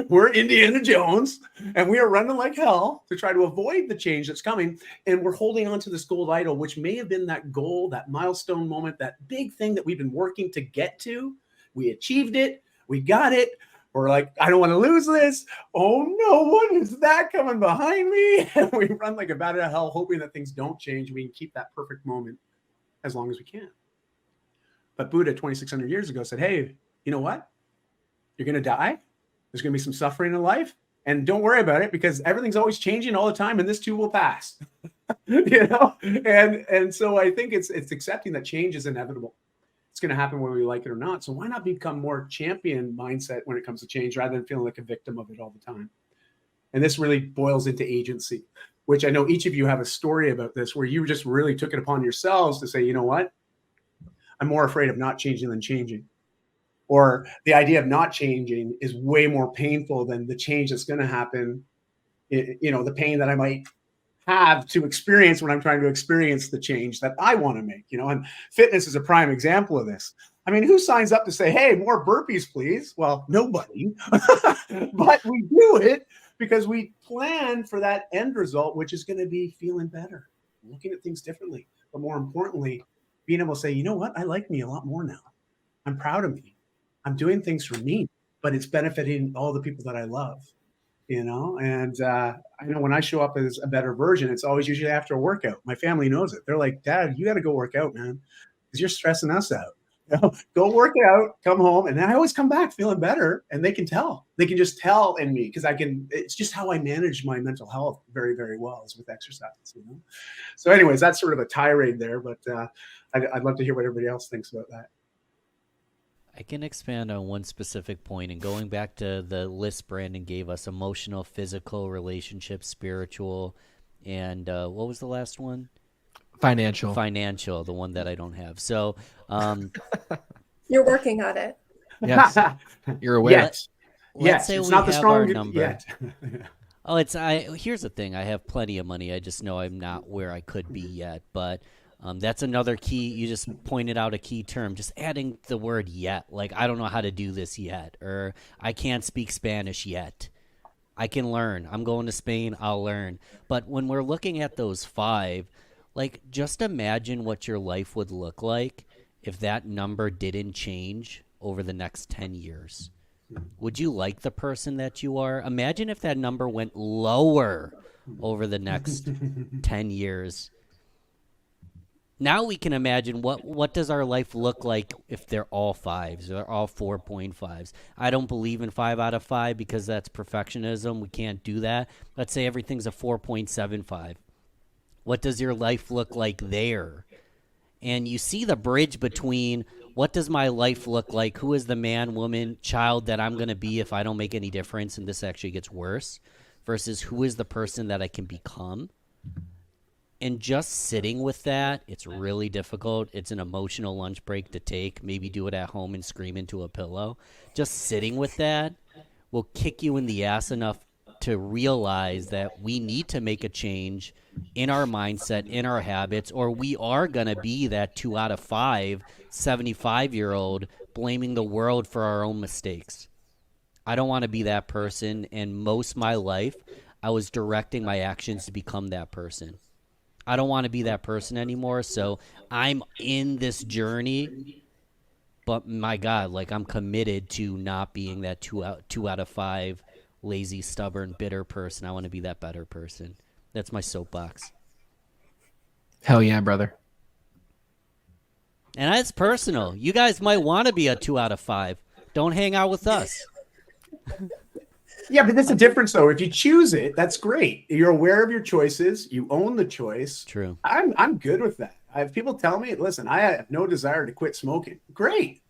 We're Indiana Jones, and we are running like hell to try to avoid the change that's coming. And we're holding on to this gold idol, which may have been that goal, that milestone moment, that big thing that we've been working to get to. We achieved it. We got it. We're like, I don't want to lose this. Oh no, what is that coming behind me? And we run like a bat out of hell, hoping that things don't change. We can keep that perfect moment as long as we can. But Buddha 2,600 years ago said, hey, you know what? You're going to die. There's going to be some suffering in life, and don't worry about it because everything's always changing all the time, and this too will pass. And so I think it's accepting that change is inevitable. It's going to happen whether we like it or not. So why not become more champion mindset when it comes to change rather than feeling like a victim of it all the time? And this really boils into agency, which I know each of you have a story about this where you just really took it upon yourselves to say, you know what? I'm more afraid of not changing than changing. Or the idea of not changing is way more painful than the change that's going to happen. The pain that I might have to experience when I'm trying to experience the change that I want to make, and fitness is a prime example of this. I mean, who signs up to say, hey, more burpees, please? Well, nobody, but we do it because we plan for that end result, which is going to be feeling better, looking at things differently, but more importantly, being able to say, you know what? I like me a lot more now. I'm proud of me. I'm doing things for me, but it's benefiting all the people that I love. you know. And I know when I show up as a better version, it's always usually after a workout. My family knows it. They're like, Dad, you got to go work out, man, because you're stressing us out. You know, go work it out, come home, and then I always come back feeling better. And they can tell. They can just tell in me because I can. It's just how I manage my mental health very, very well is with exercise. You know. So, anyways, that's sort of a tirade there, but I'd love to hear what everybody else thinks about that. I can expand on one specific point, and going back to the list Brandon gave us: emotional, physical, relationship, spiritual, and what was the last one? Financial. Financial, the one that I don't have. So You're working on it. Yes. You're aware. Yes. Let's say it's we not the have strong our number. yet. Oh, here's the thing. I have plenty of money. I just know I'm not where I could be yet. But that's another key. You just pointed out a key term. Just adding the word yet. Like, I don't know how to do this yet. Or I can't speak Spanish yet. I can learn. I'm going to Spain. I'll learn. But when we're looking at those 5, like, just imagine what your life would look like if that number didn't change over the next 10 years. Would you like the person that you are? Imagine if that number went lower over the next 10 years. Now we can imagine what does our life look like if they're all 5s, or they're all 4.5s. I don't believe in 5 out of 5 because that's perfectionism. We can't do that. Let's say everything's a 4.75. What does your life look like there? And you see the bridge between what does my life look like? Who is the man, woman, child that I'm going to be if I don't make any difference and this actually gets worse? Versus who is the person that I can become? And just sitting with that, it's really difficult. It's an emotional lunch break to take. Maybe do it at home and scream into a pillow. Just sitting with that will kick you in the ass enough to realize that we need to make a change in our mindset, in our habits, or we are going to be that 2 out of 5 75-year-old blaming the world for our own mistakes. I don't want to be that person, and most of my life, I was directing my actions to become that person. I don't want to be that person anymore, so I'm in this journey, but my God, like, I'm committed to not being that 2 out of 5 lazy, stubborn, bitter person. I want to be that better person. That's my soapbox. Hell yeah, brother. And that's personal. You guys might want to be a 2 out of 5. Don't hang out with us. Yeah, but that's a difference, though. If you choose it, that's great. You're aware of your choices. You own the choice. True. I'm good with that. If people tell me, listen, I have no desire to quit smoking. Great.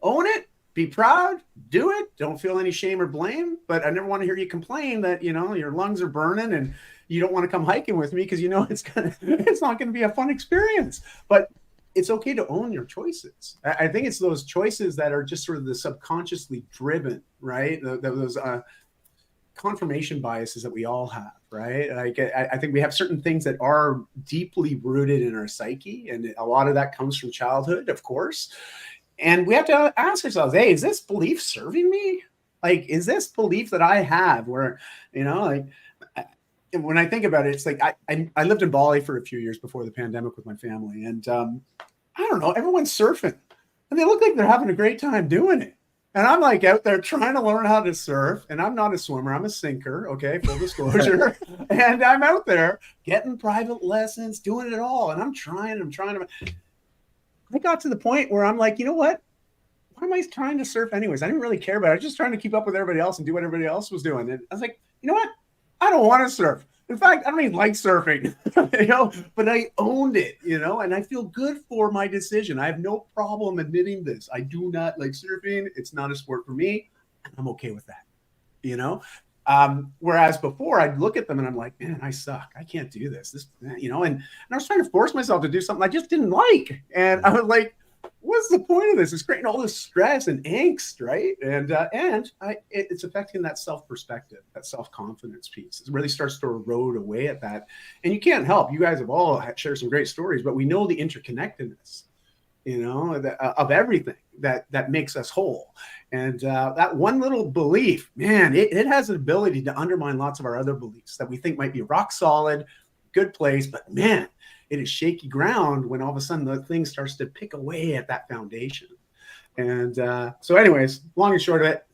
Own it. Be proud. Do it. Don't feel any shame or blame. But I never want to hear you complain that, you know, your lungs are burning and you don't want to come hiking with me because you know it's not going to be a fun experience. But it's okay to own your choices. I think it's those choices that are just sort of the subconsciously driven, right? Those confirmation biases that we all have, right? Like, I think we have certain things that are deeply rooted in our psyche, and a lot of that comes from childhood, of course. And we have to ask ourselves, hey, is this belief serving me? Like, is this belief that I have where, you know, like, when I think about it, it's like I lived in Bali for a few years before the pandemic with my family. And I don't know, everyone's surfing and they look like they're having a great time doing it. And I'm like out there trying to learn how to surf. And I'm not a swimmer, I'm a sinker. Okay, full disclosure. And I'm out there getting private lessons, doing it all. And I'm trying to. I got to the point where I'm like, you know what? Why am I trying to surf anyways? I didn't really care about it. I was just trying to keep up with everybody else and do what everybody else was doing. And I was like, you know what? I don't want to surf. In fact, I don't even like surfing, you know, but I owned it, you know, and I feel good for my decision. I have no problem admitting this. I do not like surfing. It's not a sport for me. And I'm okay with that, you know. Whereas before I'd look at them and I'm like, man, I suck. I can't do this, you know, and I was trying to force myself to do something I just didn't like. And I was like, what's the point of this? It's creating all this stress and angst, right? And it's affecting that self-perspective, that self-confidence piece. It really starts to erode away at that. And you can't help. You guys have all shared some great stories, but we know the interconnectedness, you know, of everything that makes us whole. And that one little belief, man, it has an ability to undermine lots of our other beliefs that we think might be rock solid, good place, but man, it is shaky ground when all of a sudden the thing starts to pick away at that foundation. And so anyways, long and short of it,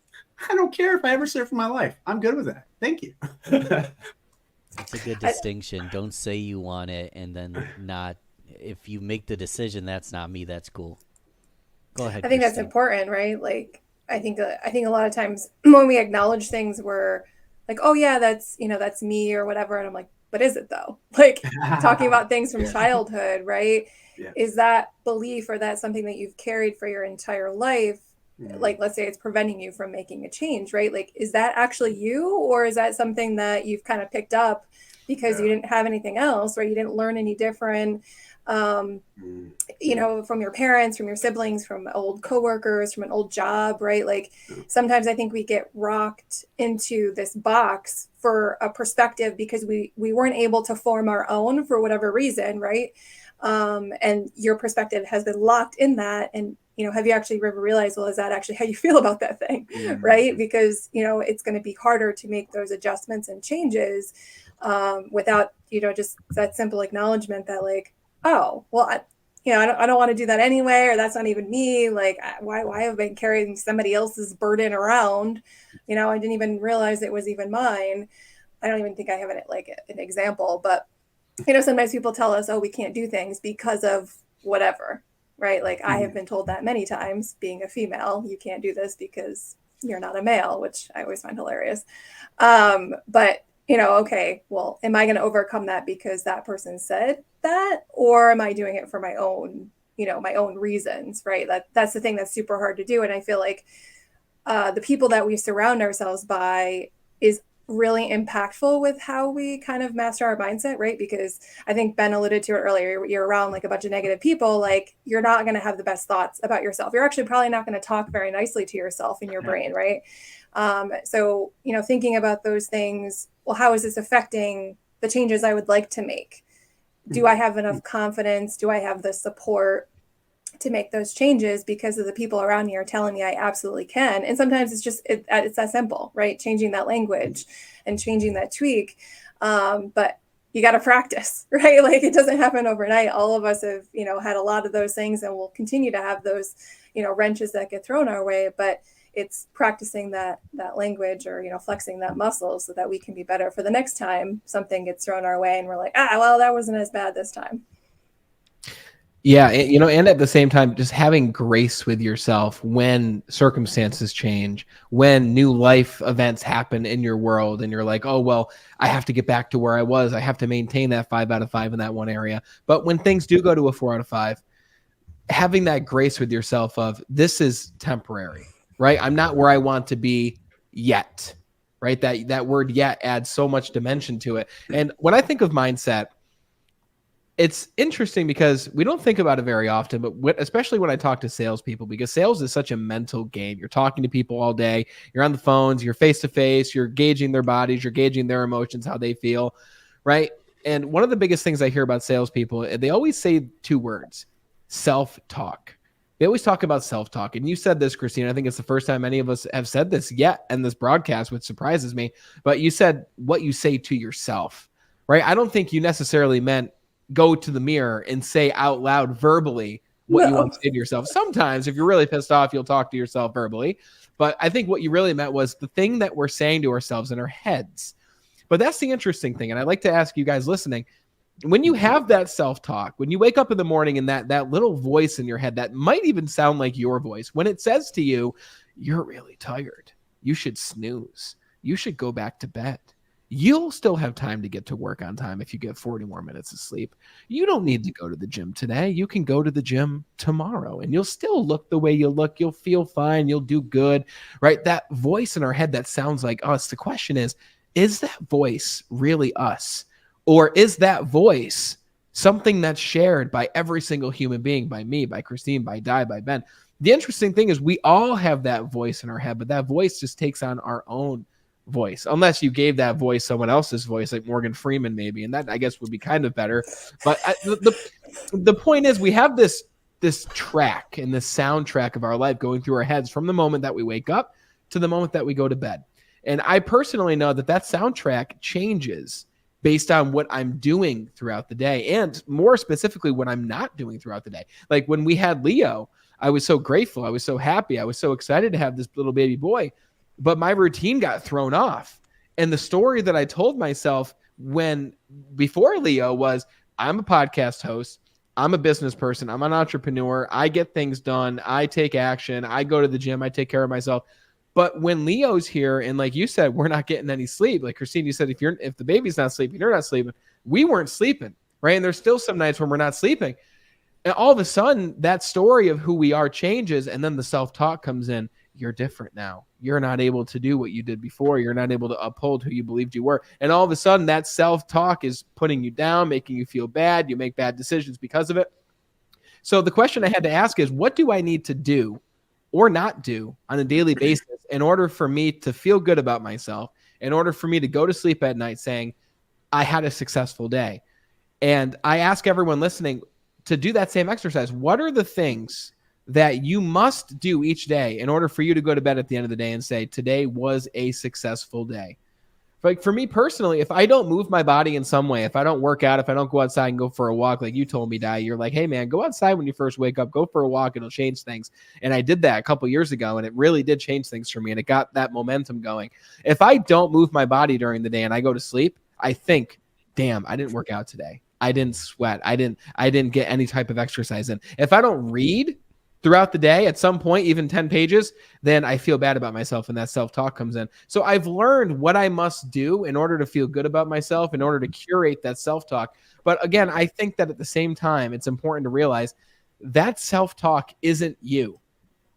I don't care if I ever serve for my life. I'm good with that. Thank you. It's a good distinction. Don't say you want it and then not. If you make the decision, that's not me. That's cool. Go ahead, I think that's Christine. important, right? Like, I think a lot of times when we acknowledge things, we're like, oh yeah, that's me or whatever, and I'm like, but is it though? Like talking about things from Yeah. childhood, right? Yeah. Is that belief or that something that you've carried for your entire life? Like, let's say it's preventing you from making a change, right? Like, is that actually you, or is that something that you've kind of picked up because you didn't have anything else, right? You didn't learn any different. Um, from your parents, from your siblings, from old coworkers, from an old job, right? Like sometimes I think we get rocked into this box for a perspective because we weren't able to form our own for whatever reason, right? And your perspective has been locked in that. And have you actually ever realized, well, is that actually how you feel about that thing, right? Because it's going to be harder to make those adjustments and changes without just that simple acknowledgement that like, oh, well, I don't want to do that anyway, or that's not even me. Like, why have I been carrying somebody else's burden around? I didn't even realize it was even mine. I don't even think I have an example, but sometimes people tell us, oh, we can't do things because of whatever, right? Like I have been told that many times, being a female, you can't do this because you're not a male, which I always find hilarious. But okay, well, am I going to overcome that because that person said that, or am I doing it for my own, my own reasons, right? That's the thing that's super hard to do. And I feel like the people that we surround ourselves by is really impactful with how we kind of master our mindset, right? Because I think Ben alluded to it earlier. You're around like a bunch of negative people, like you're not going to have the best thoughts about yourself. You're actually probably not going to talk very nicely to yourself in your brain, right? So, thinking about those things, well, how is this affecting the changes I would like to make? Do I have enough confidence? Do I have the support to make those changes because of the people around me are telling me I absolutely can? And sometimes it's just, it's that simple, right? Changing that language and changing that tweak. But you got to practice, right? Like it doesn't happen overnight. All of us have, had a lot of those things and will continue to have those, wrenches that get thrown our way, but it's practicing that language or, flexing that muscle so that we can be better for the next time something gets thrown our way and we're like, well, that wasn't as bad this time. Yeah, and at the same time, just having grace with yourself when circumstances change, when new life events happen in your world, and you're like, oh, well, I have to get back to where I was. I have to maintain that 5 out of 5 in that one area. But when things do go to a 4 out of 5, having that grace with yourself of this is temporary, right? I'm not where I want to be yet, right? That word yet adds so much dimension to it. And when I think of mindset, it's interesting because we don't think about it very often, but especially when I talk to salespeople, because sales is such a mental game. You're talking to people all day. You're on the phones. You're face to face. You're gauging their bodies. You're gauging their emotions, how they feel, right? And one of the biggest things I hear about salespeople, they always say 2 words: self-talk. They always talk about self-talk. And you said this, Christine. I think it's the first time any of us have said this yet in this broadcast, which surprises me. But you said what you say to yourself, right? I don't think you necessarily meant go to the mirror and say out loud verbally what you want to say to yourself. Sometimes if you're really pissed off, you'll talk to yourself verbally. But I think what you really meant was the thing that we're saying to ourselves in our heads. But that's the interesting thing. And I'd like to ask you guys listening, when you have that self-talk, when you wake up in the morning and that little voice in your head that might even sound like your voice, when it says to you, you're really tired, you should snooze, you should go back to bed, you'll still have time to get to work on time if you get 40 more minutes of sleep. You don't need to go to the gym today. You can go to the gym tomorrow and you'll still look the way you look. You'll feel fine. You'll do good, right? That voice in our head that sounds like us. The question is that voice really us? Or is that voice something that's shared by every single human being, by me, by Christine, by Di, by Ben? The interesting thing is we all have that voice in our head, but that voice just takes on our own voice, unless you gave that voice someone else's voice, like Morgan Freeman maybe, and that I guess would be kind of better. But the point is, we have this track and this soundtrack of our life going through our heads from the moment that we wake up to the moment that we go to bed. And I personally know that soundtrack changes based on what I'm doing throughout the day, and more specifically what I'm not doing throughout the day. Like when we had Leo, I was so grateful, I was so happy, I was so excited to have this little baby boy. but my routine got thrown off. And the story that I told myself before Leo was, I'm a podcast host. I'm a business person. I'm an entrepreneur. I get things done. I take action. I go to the gym. I take care of myself. But when Leo's here, and like you said, we're not getting any sleep. Like Christine, you said, if the baby's not sleeping, you're not sleeping. We weren't sleeping, right? And there's still some nights when we're not sleeping. And all of a sudden, that story of who we are changes, and then the self-talk comes in. You're different now. You're not able to do what you did before. You're not able to uphold who you believed you were. And all of a sudden, that self-talk is putting you down, making you feel bad. You make bad decisions because of it. So the question I had to ask is, what do I need to do or not do on a daily basis in order for me to feel good about myself, in order for me to go to sleep at night saying, I had a successful day? And I ask everyone listening to do that same exercise. What are the things that you must do each day in order for you to go to bed at the end of the day and say, today was a successful day? Like for me personally, if I don't move my body in some way, if I don't work out, if I don't go outside and go for a walk, like you told me, Di, you're like, hey man, go outside when you first wake up, go for a walk. It'll change things. And I did that a couple years ago, and it really did change things for me. And it got that momentum going. If I don't move my body during the day and I go to sleep, I think, damn, I didn't work out today. I didn't sweat. I didn't get any type of exercise in. If I don't read throughout the day, at some point, even 10 pages, then I feel bad about myself, and that self-talk comes in. So I've learned what I must do in order to feel good about myself, in order to curate that self-talk. But again, I think that at the same time, it's important to realize that self-talk isn't you.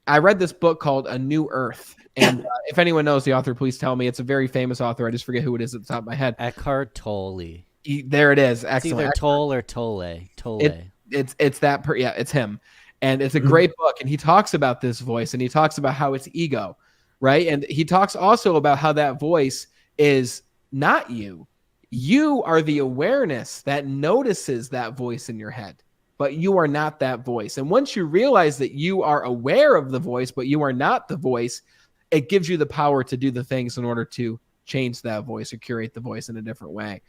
I read this book called A New Earth. And if anyone knows the author, please tell me. It's a very famous author. I just forget who it is at the top of my head. Eckhart Tolle. There it is. Excellent. It's either Toll or Tolle. Tolle. It's that. Yeah, it's him. And it's a great book. And he talks about this voice, and he talks about how it's ego, right? And he talks also about how that voice is not you. You are the awareness that notices that voice in your head, but you are not that voice. And once you realize that you are aware of the voice, but you are not the voice, it gives you the power to do the things in order to change that voice or curate the voice in a different way.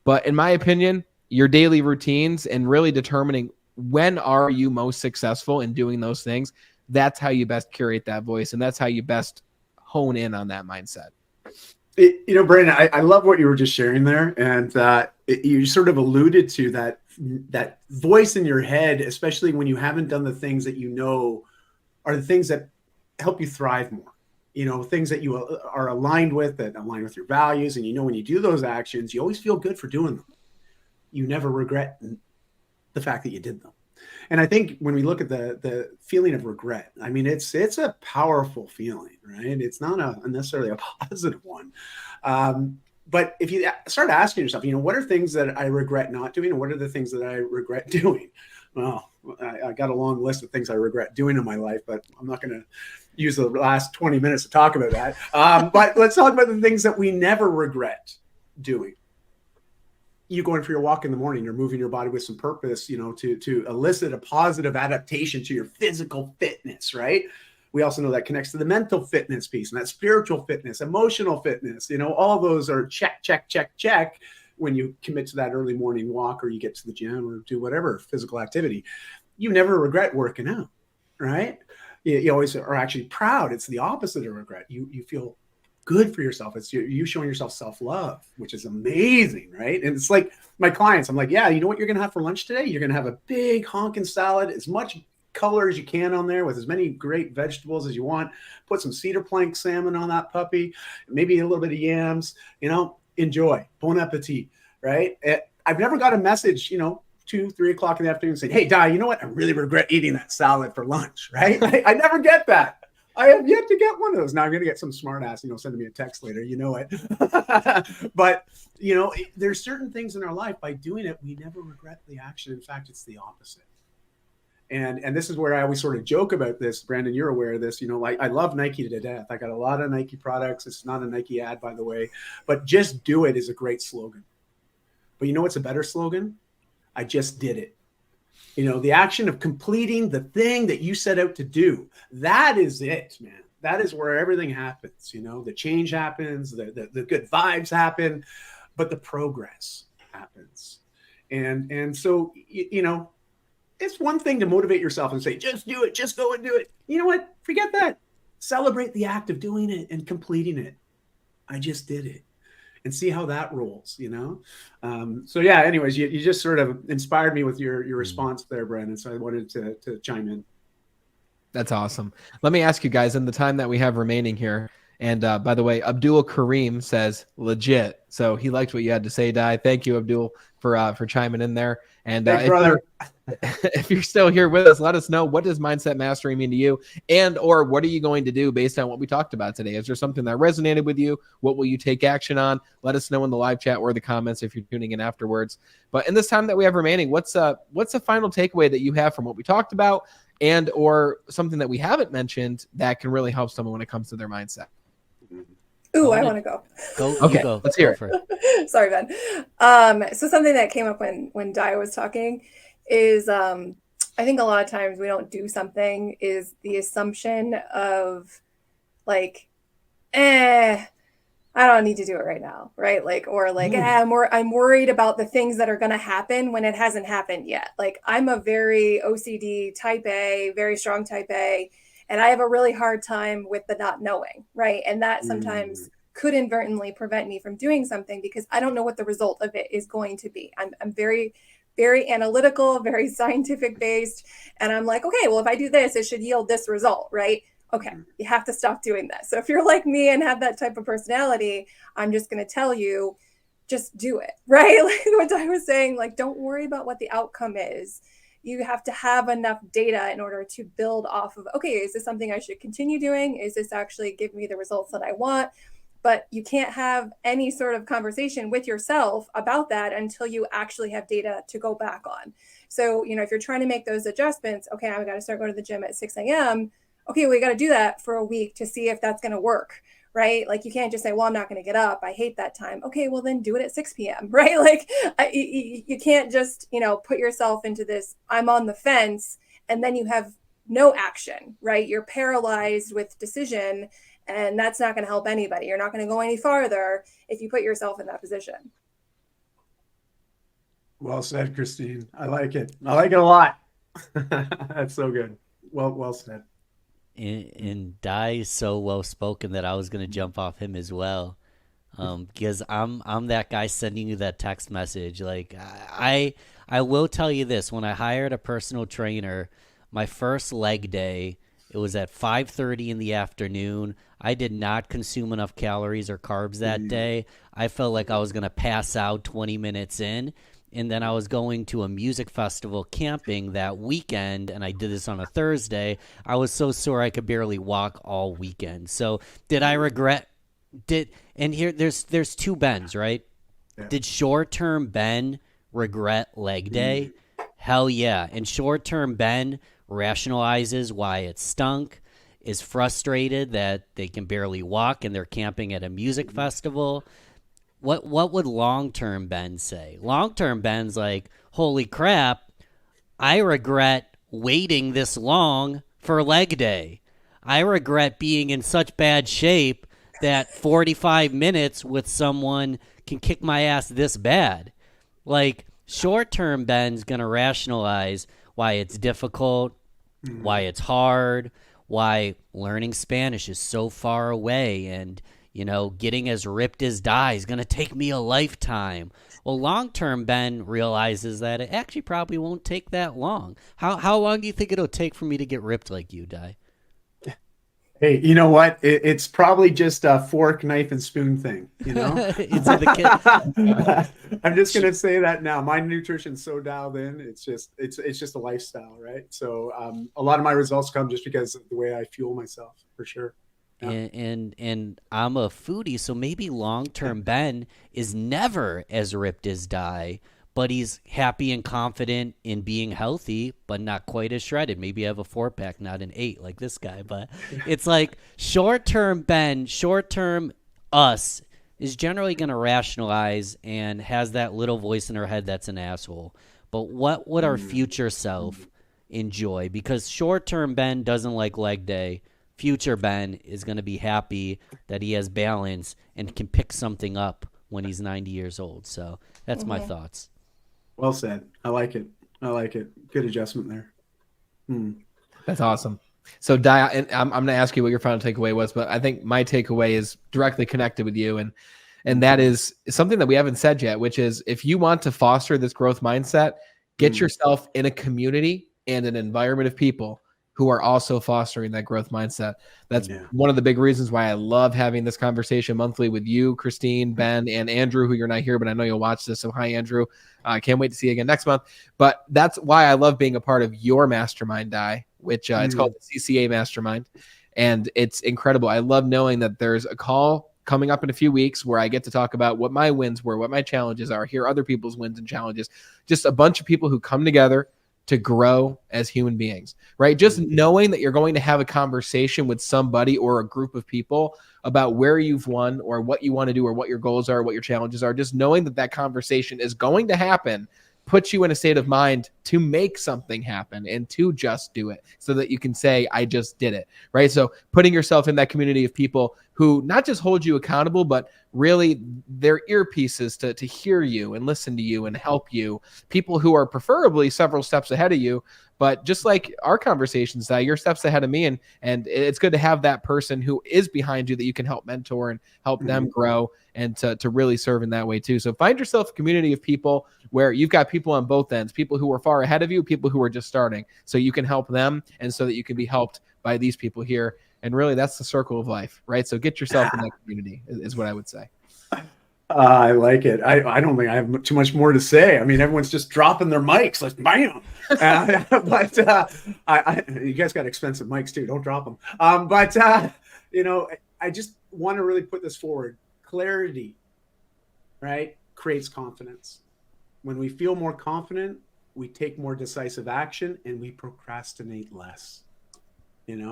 But in my opinion, your daily routines and really determining when are you most successful in doing those things, that's how you best curate that voice, and that's how you best hone in on that mindset. Brandon, I love what you were just sharing there, and you sort of alluded to that voice in your head, especially when you haven't done the things that you know are the things that help you thrive more. Things that you are aligned with, that align with your values, and when you do those actions, you always feel good for doing them. You never regret the fact that you did them. And I think when we look at the feeling of regret, I mean, it's a powerful feeling, right? It's not necessarily a positive one. But if you start asking yourself, what are things that I regret not doing, and what are the things that I regret doing? Well, I got a long list of things I regret doing in my life, but I'm not going to use the last 20 minutes to talk about that. But let's talk about the things that we never regret doing. You going for your walk in the morning, you're moving your body with some purpose, to elicit a positive adaptation to your physical fitness, right? We also know that connects to the mental fitness piece, and that spiritual fitness, emotional fitness, all those are check, check, check, check when you commit to that early morning walk, or you get to the gym, or do whatever physical activity. You never regret working out, right? You always are actually proud. It's the opposite of regret. You feel good for yourself. It's you showing yourself self-love, which is amazing, right? And it's like my clients, I'm like, yeah, you know what you're going to have for lunch today? You're going to have a big honking salad, as much color as you can on there, with as many great vegetables as you want. Put some cedar plank salmon on that puppy, maybe a little bit of yams, enjoy. Bon appetit, right? I've never got a message, 2-3 o'clock in the afternoon saying, hey, Di, you know what? I really regret eating that salad for lunch, right? I never get that. I have yet to get one of those. Now I'm going to get some smart ass, sending me a text later, it. But, there's certain things in our life, by doing it, we never regret the action. In fact, it's the opposite. And this is where I always sort of joke about this. Brandon, you're aware of this. I love Nike to death. I got a lot of Nike products. It's not a Nike ad, by the way. But just do it is a great slogan. But what's a better slogan? I just did it. The action of completing the thing that you set out to do. That is it, man. That is where everything happens. The change happens, the good vibes happen, but the progress happens. And so, it's one thing to motivate yourself and say, just do it, just go and do it. You know what? Forget that. Celebrate the act of doing it and completing it. I just did it. And see how that rolls, you know? So yeah, anyways, you just sort of inspired me with your response there, Brandon. So I wanted to chime in. That's awesome. Let me ask you guys in the time that we have remaining here. And by the way, Abdul Kareem says legit. So he liked what you had to say, Di. Thank you, Abdul, for chiming in there. And Thanks, brother. if you're still here with us, let us know, what does mindset mastery mean to you, and or what are you going to do based on what we talked about today? Is there something that resonated with you? What will you take action on? Let us know in the live chat or the comments if you're tuning in afterwards. But in this time that we have remaining, what's a final takeaway that you have from what we talked about, and or something that we haven't mentioned that can really help someone when it comes to their mindset? Ooh, I want to go. Okay, go. Let's hear it. Sorry, Ben. So something that came up when Di was talking is I think a lot of times we don't do something is the assumption of like, I don't need to do it right now, right? Like, or like, I'm worried about the things that are going to happen when it hasn't happened yet. Like, I'm a very OCD type A, very strong type A, and I have a really hard time with the not knowing, right? And that sometimes could inadvertently prevent me from doing something because I don't know what the result of it is going to be. I'm very, very analytical, very scientific based. And I'm like, okay, well, if I do this, it should yield this result, right? Okay, you have to stop doing that. So if you're like me and have that type of personality, I'm just going to tell you, just do it, right? Like what I was saying, like, don't worry about what the outcome is. You have to have enough data in order to build off of, okay, is this something I should continue doing? Is this actually give me the results that I want? But you can't have any sort of conversation with yourself about that until you actually have data to go back on. So, if you're trying to make those adjustments, okay, I've got to start going to the gym at 6 a.m. Okay, we got to do that for a week to see if that's going to work, right? Like you can't just say, well, I'm not going to get up. I hate that time. Okay, well then do it at 6 p.m., right? Like you can't just, put yourself into this, I'm on the fence, and then you have no action, right? You're paralyzed with decision, and that's not going to help anybody. You're not going to go any farther if you put yourself in that position. Well said, Christine. I like it. I like it a lot. That's so good. Well said. And Di is so well spoken that I was gonna jump off him as well, because I'm that guy sending you that text message. Like I will tell you this: when I hired a personal trainer, my first leg day, it was at 5:30 in the afternoon. I did not consume enough calories or carbs that day. I felt like I was gonna pass out 20 minutes in. And then I was going to a music festival camping that weekend, and I did this on a Thursday. I was so sore I could barely walk all weekend. So did I regret and here there's two Bens, right? Yeah. Did short-term Ben regret leg day? Hell yeah. And short-term Ben rationalizes why it stunk, is frustrated that they can barely walk and they're camping at a music festival. What would long-term Ben say? Long-term Ben's like, holy crap, I regret waiting this long for leg day. I regret being in such bad shape that 45 minutes with someone can kick my ass this bad. Like, short-term Ben's going to rationalize why it's difficult, why it's hard, why learning Spanish is so far away, and getting as ripped as Di is going to take me a lifetime. Well, long-term Ben realizes that it actually probably won't take that long. How long do you think it'll take for me to get ripped like you, Di? Hey, you know what? It's probably just a fork, knife, and spoon thing, It's in the kid. I'm just going to say that now. My nutrition's so dialed in. It's just a lifestyle, right? So a lot of my results come just because of the way I fuel myself, for sure. Yeah. And I'm a foodie, so maybe long-term Ben is never as ripped as Di, but he's happy and confident in being healthy, but not quite as shredded. Maybe I have a 4-pack, not an 8 like this guy. But it's like short-term Ben, short-term us is generally going to rationalize and has that little voice in her head that's an asshole. But what would our future self enjoy? Because short-term Ben doesn't like leg day. Future Ben is going to be happy that he has balance and can pick something up when he's 90 years old. So that's my thoughts. Well said. I like it. Good adjustment there. That's awesome. So Di, and I'm going to ask you what your final takeaway was, but I think my takeaway is directly connected with you. And that is something that we haven't said yet, which is if you want to foster this growth mindset, get yourself in a community and an environment of people who are also fostering that growth mindset. That's one of the big reasons why I love having this conversation monthly with you, Christine, Ben, and Andrew, who you're not here, but I know you'll watch this. So hi, Andrew. I can't wait to see you again next month. But that's why I love being a part of your mastermind, Di, which it's called the CCA Mastermind. And it's incredible. I love knowing that there's a call coming up in a few weeks where I get to talk about what my wins were, what my challenges are, hear other people's wins and challenges. Just a bunch of people who come together to grow as human beings, right? Just knowing that you're going to have a conversation with somebody or a group of people about where you've won or what you want to do or what your goals are, what your challenges are, just knowing that that conversation is going to happen puts you in a state of mind to make something happen and to just do it so that you can say, I just did it, right? So putting yourself in that community of people who not just hold you accountable, but really their earpieces to hear you and listen to you and help you, people who are preferably several steps ahead of you. But just like our conversations, you're steps ahead of me, and it's good to have that person who is behind you that you can help mentor and help them grow and to really serve in that way too. So find yourself a community of people where you've got people on both ends, people who are far ahead of you, people who are just starting, so you can help them and so that you can be helped by these people here. And really, that's the circle of life, right? So get yourself in that community is what I would say. I like it. I don't think I have too much more to say. I mean, everyone's just dropping their mics like bam. You guys got expensive mics too. Don't drop them. I just want to really put this forward. Clarity, right, creates confidence. When we feel more confident, we take more decisive action and we procrastinate less.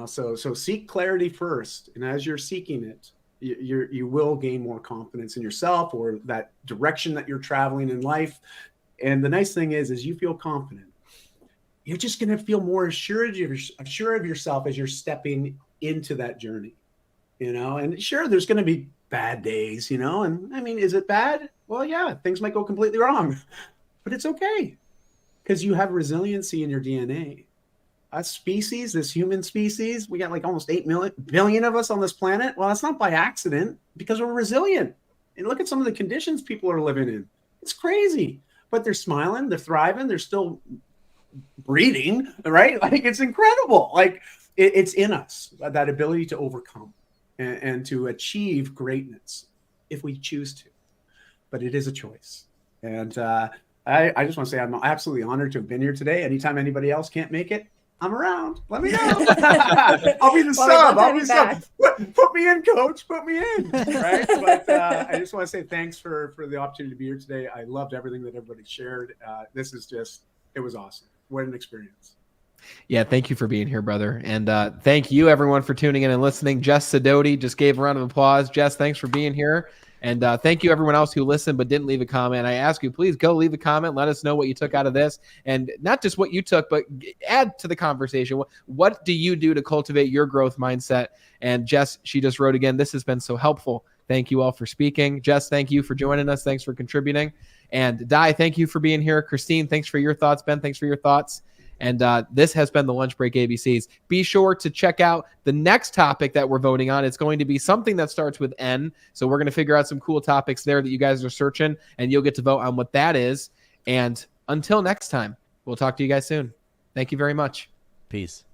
So seek clarity first, and as you're seeking it, you will gain more confidence in yourself or that direction that you're traveling in life. And the nice thing is you feel confident, you're just going to feel more assured of yourself as you're stepping into that journey. And sure, there's going to be bad days, and I mean, is it bad? Well, yeah, things might go completely wrong, but it's okay because you have resiliency in your DNA. Us species, this human species, we got like almost 8 billion of us on this planet. Well, that's not by accident, because we're resilient. And look at some of the conditions people are living in. It's crazy, but they're smiling, they're thriving, they're still breathing, right? Like, it's incredible. Like, it's in us, that ability to overcome and to achieve greatness if we choose to. But it is a choice. And I just want to say I'm absolutely honored to have been here today. Anytime anybody else can't make it, I'm around. Let me know. I'll be the sub. I'll be the sub. Put me in, coach. Put me in. Right. But I just want to say thanks for the opportunity to be here today. I loved everything that everybody shared. This is it was awesome. What an experience. Yeah, thank you for being here, brother. And thank you, everyone, for tuning in and listening. Jess Sidoti just gave a round of applause. Jess, thanks for being here. And thank you, everyone else who listened but didn't leave a comment. I ask you, please go leave a comment. Let us know what you took out of this. And not just what you took, but add to the conversation. What do you do to cultivate your growth mindset? And Jess, she just wrote again, this has been so helpful. Thank you all for speaking. Jess, thank you for joining us. Thanks for contributing. And Di, thank you for being here. Christine, thanks for your thoughts. Ben, thanks for your thoughts. And this has been the Lunch Break ABCs. Be sure to check out the next topic that we're voting on. It's going to be something that starts with N. So we're going to figure out some cool topics there that you guys are searching, and you'll get to vote on what that is. And until next time, we'll talk to you guys soon. Thank you very much. Peace.